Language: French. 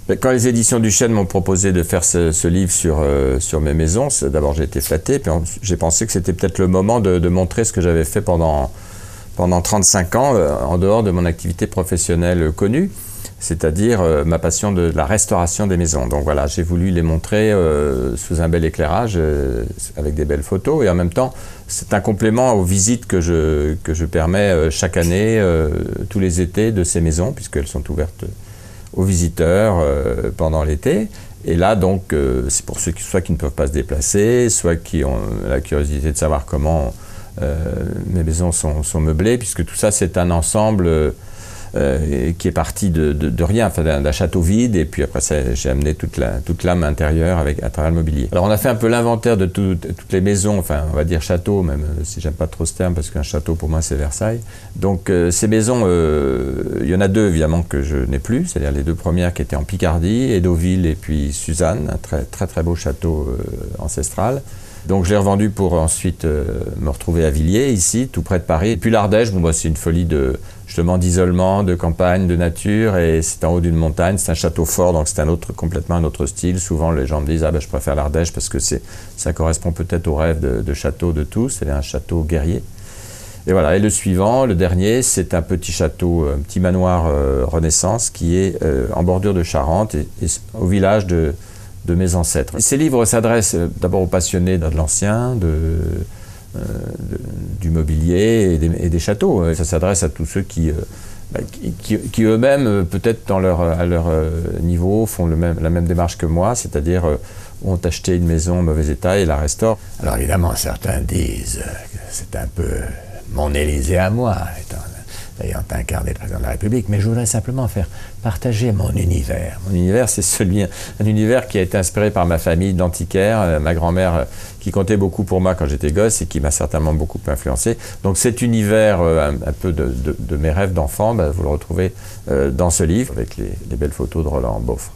Quand les éditions du Chêne m'ont proposé de faire ce livre sur mes maisons, d'abord j'ai été flatté, puis j'ai pensé que c'était peut-être le moment de montrer ce que j'avais fait pendant 35 ans en dehors de mon activité professionnelle connue, c'est-à-dire ma passion de la restauration des maisons. Donc voilà, j'ai voulu les montrer sous un bel éclairage, avec des belles photos, et en même temps, c'est un complément aux visites que je permets chaque année, tous les étés, de ces maisons, puisqu'elles sont ouvertes aux visiteurs pendant l'été. Et là, donc, c'est pour ceux soit qui ne peuvent pas se déplacer, soit qui ont la curiosité de savoir comment mes maisons sont meublées, puisque tout ça, c'est un ensemble qui est parti de rien, enfin, d'un château vide, et puis après ça, j'ai amené toute l'âme intérieure à travers le mobilier. Alors on a fait un peu l'inventaire de toutes les maisons, enfin on va dire château, même si j'aime pas trop ce terme, parce qu'un château pour moi c'est Versailles. Donc ces maisons, il y en a deux évidemment que je n'ai plus, c'est-à-dire les deux premières qui étaient en Picardie, Edeauville et puis Suzanne, un très beau château ancestral. Donc je l'ai revendu pour ensuite me retrouver à Villiers, ici, tout près de Paris. Et puis l'Ardèche, bon, bah, c'est une folie justement d'isolement, de campagne, de nature, et c'est en haut d'une montagne, c'est un château fort, donc c'est complètement un autre style. Souvent les gens me disent « Ah ben je préfère l'Ardèche parce que ça correspond peut-être au rêve de château de tous, c'est un château guerrier ». Et voilà, et le suivant, le dernier, c'est un petit château, un petit manoir Renaissance qui est en bordure de Charente et au village de mes ancêtres. Ces livres s'adressent d'abord aux passionnés de l'ancien, du mobilier et des châteaux. Ça s'adresse à tous ceux qui eux-mêmes, peut-être à leur niveau, font la même démarche que moi, c'est-à-dire ont acheté une maison en mauvais état et la restaurent. Alors évidemment, certains disent que c'est un peu mon Élysée à moi, ayant incarné le président de la République, mais je voudrais simplement faire partager mon univers. Mon univers, c'est un univers qui a été inspiré par ma famille d'antiquaires, ma grand-mère qui comptait beaucoup pour moi quand j'étais gosse et qui m'a certainement beaucoup influencé. Donc cet univers un peu de mes rêves d'enfant, vous le retrouvez dans ce livre avec les belles photos de Roland Beaufre.